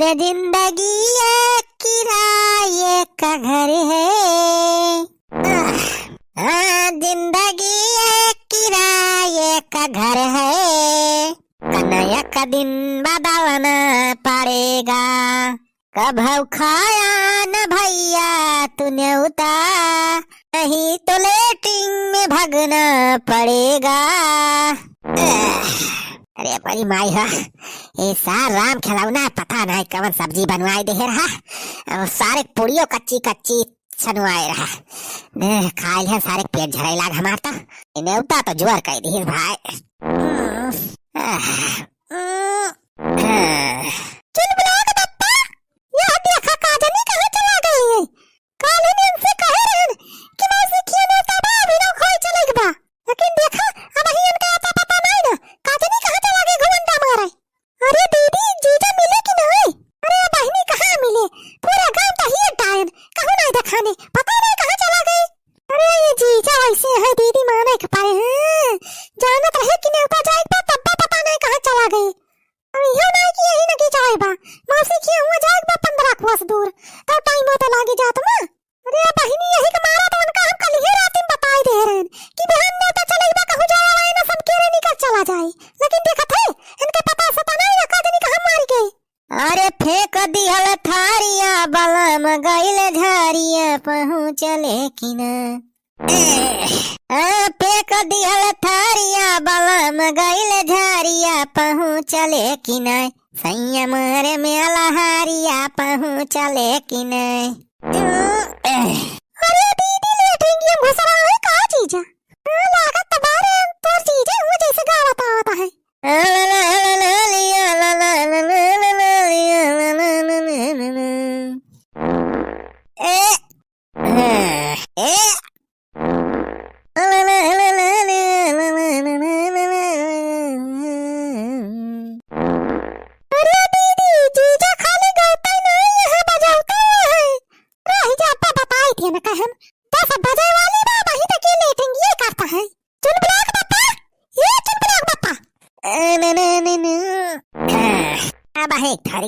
अरे जिंदगी एक किराए का घर है। जिंदगी एक किराए का घर है। कन्हैया का दिन बदलना पड़ेगा। कब खाया न भैया तूने उतार, नहीं तो लेटिंग में भागना पड़ेगा। अरे बड़ी माई है ये सार राम खिलौना, पता नहीं कौन सब्जी बनवाए दे रहा। सारे पुड़ियों कच्ची कच्ची छनवाए रहा। खाए है सारे पेट झड़े लाग हमार तो नेवता तो जोर कह दी भाई। चल ब्लॉग बप्पा, यह देखा काजनी कहाँ चला गई है। काले ने उनसे कहे रहन कि मौसी खिया ने तबा भी ना खोई चले बा, लेकिन देखा अब ही उनका आता पता नहीं ना काजनी कहाँ चला गई घुमंडा मारे। अरे दीदी जीजा मिले कि नहीं? अरे बहनी कहाँ मिले, पूरा गांव तो ही टायन कहूं नहीं दिखाने, पता नहीं कहाँ चला गई। अरे ये जीजा ऐसे है दीदी माने के पाए हैं, जानत रहे कि नेवता जाए तो तब पता नहीं कहाँ चला गई। अब यो नहीं कि यही न की जाए बा, मौसी की हुआ जाए बा 15 कोस दूर तो टाइम होता लागे जात में। अरे बहनी यही के मारा तो उनका हम कल ही रात में बताई दे रहे कि बहन ने तो चले बा कहूं जाए वाला ना सब केरे निकल चला जाए, लेकिन देखत है इनके पता सता नहीं ना काजनी कहां मार गई। अरे फेंक दिहल थारिया बलम गइल झारिया पहुंचले कि ना। फेंक दिहल थारिया बलम गइल झारिया पहुंचले कि नहीं। संयम रे मेला हारिया पहुंचले कि नहीं। अरे दीदी लेटेंगी हम घुसरा है कहाँ चीजा लागत तबारे तो चीजें हुआ जैसे गावत आवता है।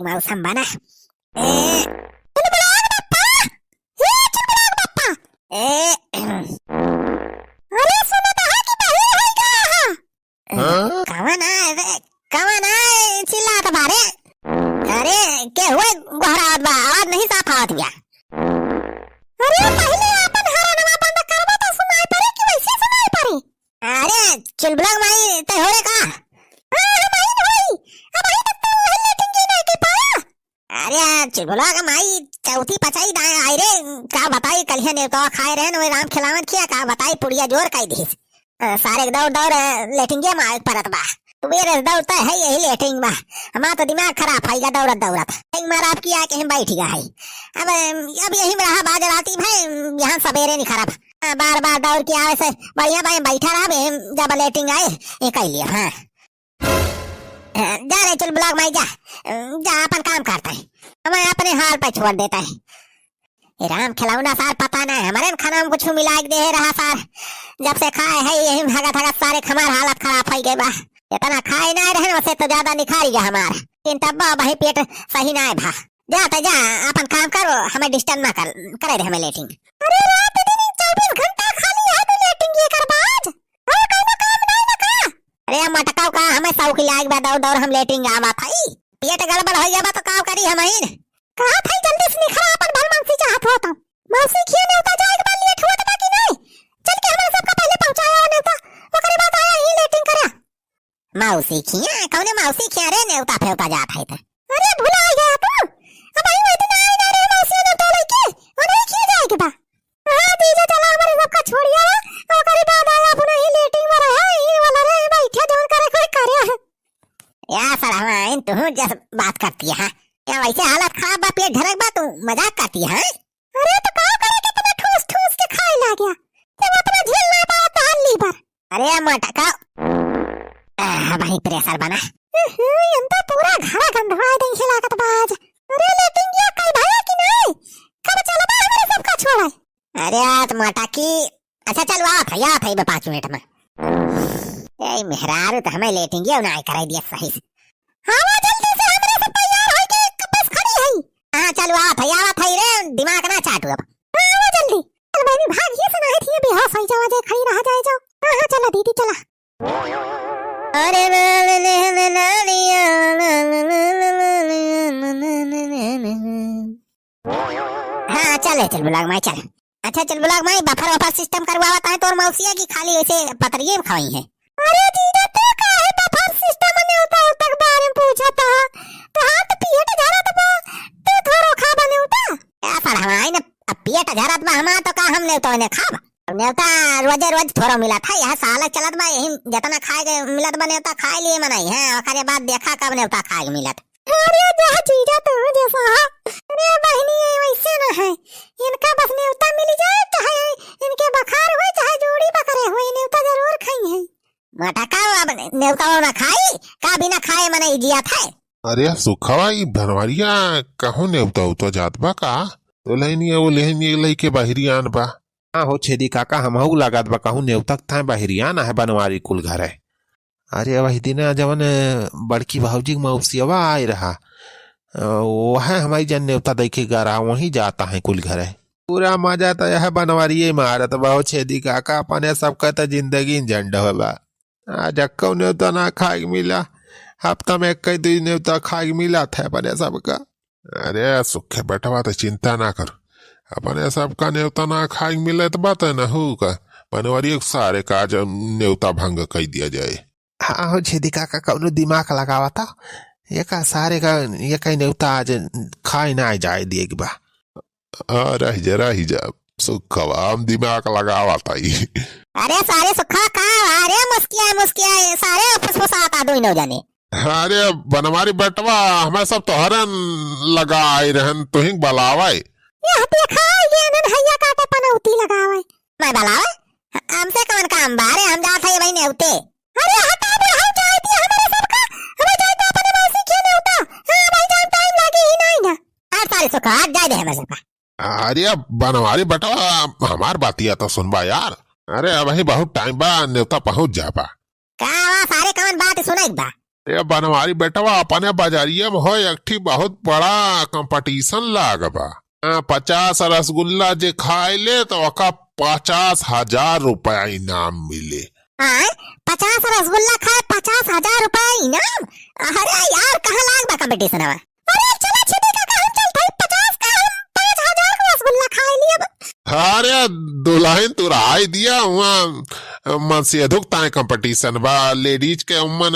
मौसम बना चिल्लात बारे। अरे के हुए गोहरात बा आवाज नहीं साफ आवत बिया। अरे पहले अपन हरनवा बंद करबा तो सुनाई पड़े कि वैसे सुनाई पड़े। अरे चुलबुलग माई ते होरे का चुलबुला का माई चौथी पचाई दाए आई रे का बताई कलिया ने तो खाए रहे नो राम खिलावन किया का बताई पुड़िया जोर कई दी। सारे दौड़ दौड़ लेटिंगे मार परत बा मेरे दौड़ता है यही लेटिंग बा। हमारा तो दिमाग खराब है दौड़त दौड़त एक मार आप किया के हम बैठ गया है। अब यही में रहा बाज राती भाई यहाँ सवेरे नहीं खराब बार बार दौड़ के आवे से बढ़िया भाई बैठा रहा जब लेटिंग आए ये कह लिया। हाँ जा रे चल ब्लॉग माई जा जा अपन काम करता है हमें अपने हाल पे छोड़ देता है। राम खिलौना सार पता नहीं हमारे खाना में कुछ मिला दे रहा सार जब से खाए है यही भगत भगत सारे हमार हालत खराब हो गए बा। इतना खाए ना रहे वैसे तो ज्यादा निखारी गया हमार लेकिन तब वही पेट सही ना है भा। जाते जा अपन काम करो हमें डिस्टर्ब ना करे दे हमें लेटिंग। अरे रात दिन 24 घंटा खाली है तो लेटिंग ये कर बाज और कोनो काम नहीं ना का। अरे मटकाओ का हमें सौ की लाग बा दौड़ दौड़ हम लेटिंग आवा थाई पेट गड़बड़ हो जाबा तो का करी हम ही कहा था जल्दी से निखरा अपन भलमनसी चाहत होता मौसी खिया ने उता जाए के बाद लेट होत बाकी नहीं चल के हमरा सबका पहले पहुंचाया ने तो ओकरे बाद आया ही लेटिंग करा। मौसी खिया कौने मौसी खिया रे ने उता फेवता जात है। अरे भुला गया तू अब आई में इतना आई ना रे मौसी ने तो लेके और नहीं खिया जाए के बा। हां दीजिए चला हमारे सबका छोड़िया ओकरे बाद आया पुनः ही लेटिंग में रहा ही वाला रे बैठे जोन करे कोई करे या सलाम तू जैसे बात करती है क्या वैसे हालत खराब बा पेट झरक बा तू मजाक करती है। अरे तो का करे कि तने ठूस ठूस के खाए ला गया जब अपना झेल ना पाया तो हल्ली पर। अरे मटका भाई प्रेशर बना यंता पूरा घरा गंधवा देंगे लागत बाज। अरे लेकिन ये कई भाया कि नहीं कब चला बा हमारे सबका छोड़ा। अरे आज मटकी अच्छा चल आ था 5 मिनट में ए मेहरारू तो हमें लेटिंग ये ना कराई दिया सही से। हां जल्दी से हमरे सब तैयार हो के बस खड़ी ले चल बुलाग माई चल। अच्छा चल बुलाग माई बफर वफर सिस्टम करवाता है तो मौसिया की खाली वैसे पतरिये में खवाई है। अरे जीजा तो काहे बफर सिस्टम ने होता तक बारे में पूछा था तो हाथ पियट जारत बा तो थोरो खा बने होता या पर हमाई न पियट जारत बा हमा तो का हम ने तो ने खाबा नेवता रोज रोज थोड़ा मिला था यह साल चलत बा यही जितना खाए के मिलत बा नेवता खाए लिए मनाई है ओकरे बाद देखा कब नेवता खाए मिलत। अरे जहाँ चीजा तो जैसा अरे बहनी वैसे न है इनका बस नेवता मिल जाए चाहे इनके बखार हुए चाहे जोड़ी बकरे हुए नेवता जरूर खाई है। मोटा का अब नेवता ना खाई का बिना खाए मनाई जिया था। अरे सुखवा ई बनवारिया कहूं नेवता उतो जात बा का तो लेनी वो लेनी लई के बाहरी आन बा। हाँ हो छेदी काका हमहू लागत बा कहूं नेवतक था बाहरिया ना है बनवारी कुल घर है। अरे वही दिन जवन बड़की भाऊजी मौसियावा आए रहा वह हमारी जन नेवता देखे गा रहा वही जाता है कुल घर है पूरा मजा तो यह बनवारी मारत बा छेदी काका अपने सबका तो जिंदगी झंड बा। आज अक्का नेवता ना खाए मिला हफ्ता में कई दिन नेवता खाए मिला था अपने सबका। अरे सुखे बैठवा तो चिंता ना कर अपने सबका नेवता ना खाए मिले तो बात है ना हो का बनवारी सारे काज नेवता भंग कर दिया जाए। हाँ हो छेदी काका कौनो दिमाग लगावा था ये का सारे का ये कहीं नेवता आज खाए ना जाए दिए बा। रह जा सुखवा हम दिमाग लगावा था ये। अरे सारे सुखा का अरे मुस्किया सारे फुसफुसाता दो नो जाने। अरे बनवारी बटवा हमें सब तो हरन लगाए रहन तुही बलावाए यह देखा ये नन हैया काटे पनौती लगावे मैं बलावे हमसे कौन काम बारे हम जात है भाई नेवते। अरे हटा दे हम जाए दिया हमारे सबका हमें जाए तो अपने मौसी के नेवता हां भाई जान टाइम लगे ही नहीं ना आज सारे सुखा जाए दे हमें सबका। अरे बनवारी बटवा हमार बातिया तो सुनबा यार। अरे वही बहुत टाइम बा नेवता पहुंच जाबा का सारे कौन बात सुनाई बा। ये बनवारी बेटवा अपने बाजारिया में हो एक बहुत बड़ा कंपटीशन लागबा 50 रसगुल्ला जे खाए ले तो वका 50,000 रुपया इनाम मिले। 50 रसगुल्ला खाए 50,000 रुपया इनाम। अरे यार कहाँ लाग बा कंपटीशन है। अरे चलो छेदी काका हम चलते 50 का हम 5,000 रसगुल्ला खाए लिए। अरे दुल्हन तुराई दिया वहाँ मन से दुखता है कंपटीशन बा लेडीज के उमन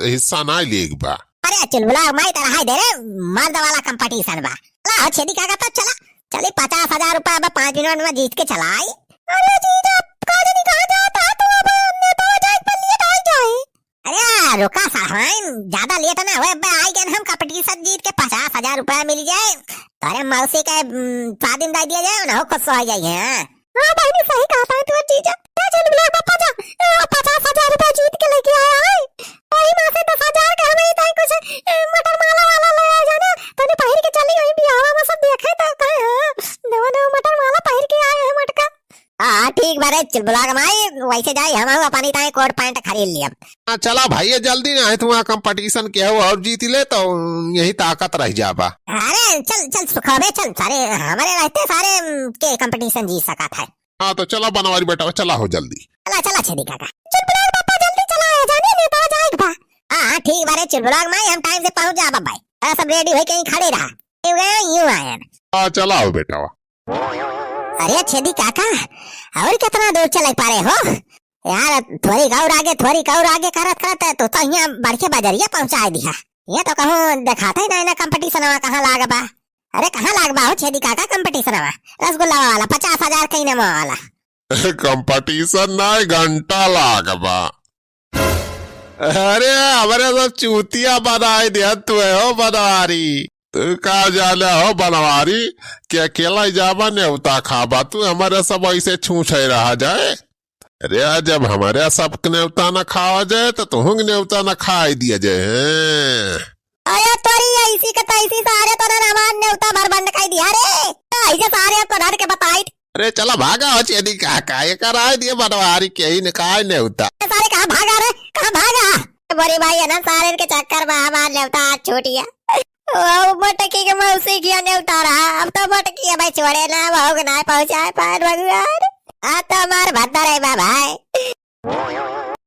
हिस्सा ना लेग बा। अरे चुलबुला माई तरह है दे रे मर्द वाला कंपटीशन बा ला छेदी काका तो चला चले 50,000 रुपया अब 5 मिनट में जीत के चलाई। अरे जीजा काजे नहीं कहा जाता तो अब हमने तो जाए पर लेट आ जाए। अरे रुका साहब ज्यादा लेट ना होए बे आई गन हम कंपटीशन जीत के 50,000 रुपया मिल जाए तारे मौसी के शादी में दिया जाए ना खुश हो जाए। हां भाई ने सही कहा था तू जीजा चल बुला पापा जा 50,000 रुपया जीत के लेके आया है वही मां से 10,000 का हमें ताई कुछ मटर माला वाला लाया जाना तने पहिर के चली वही बियाह में सब देखे तो कहे नवा मटर माला पहिर के आए हैं मटका। हां ठीक बारे चल बुला माई वैसे जाए हम अपनी ताई कोट पैंट खरीद लिया। चला भाई जल्दी ना है तुम्हारा कंपटीशन क्या हो और जीत ले तो यही ताकत रह जाबा। अरे चल सुखावे चल सारे हमारे रहते सारे के कंपटीशन जीत सका था। हाँ तो चला बनवारी बेटा चला हो जल्दी चला छेदी काका चल बुलाग पापा जल्दी चला है जाने नहीं तो जाएगा। हां ठीक बारे चल बुलाग माई हम टाइम से पहुंच जाबा भाई अरे सब रेडी होके कहीं खड़े रहा यूं आए। हां चला हो बेटा। अरे छेदी काका और कितना दूर चले पारे हो यार थोड़ी गौर आगे करत तो यहाँ बड़के बाजारिया पहुंचा दिया। ये तो कहूँ दिखाते ही ना कंपटीशन कहाँ लाग बा। अरे कहाँ लाग बा हो छेदी काका कंपटीशन रसगुल्ला वाला 50,000 का इनाम वाला कंपटीशन ना घंटा लाग बा। अरे हमारे सब चूतिया बनाए दिया तू हो बनवारी तू का जाने हो बनवारी कि अकेला जाबा नेवता खाबा तू हमारे सब ऐसे छूछे रहा जाए। अरे जब हमारे सब नेवता न खावा जाए तो तुम नेवता न खाई दिया जाए। अरे तोरी ऐसी का तैसी सारे तो ना हमार नेवता भर बंद कर दिया रे ऐसे सारे तो डर के बताई। अरे चला भागा हो छेदी काका ये कराए दिए बनवारी के ही निकाय नेवता सारे कहाँ भागा रे कहाँ भागा बोरी भाई है ना सारे के चक्कर में हमार नेवता आज छूटिया मटकी के मौसी की नेवता रहा अब तो मटकी भाई छोड़े ना भोग ना पहुंचाए पार भगवान आ तो हमार भद्दा रे भाई।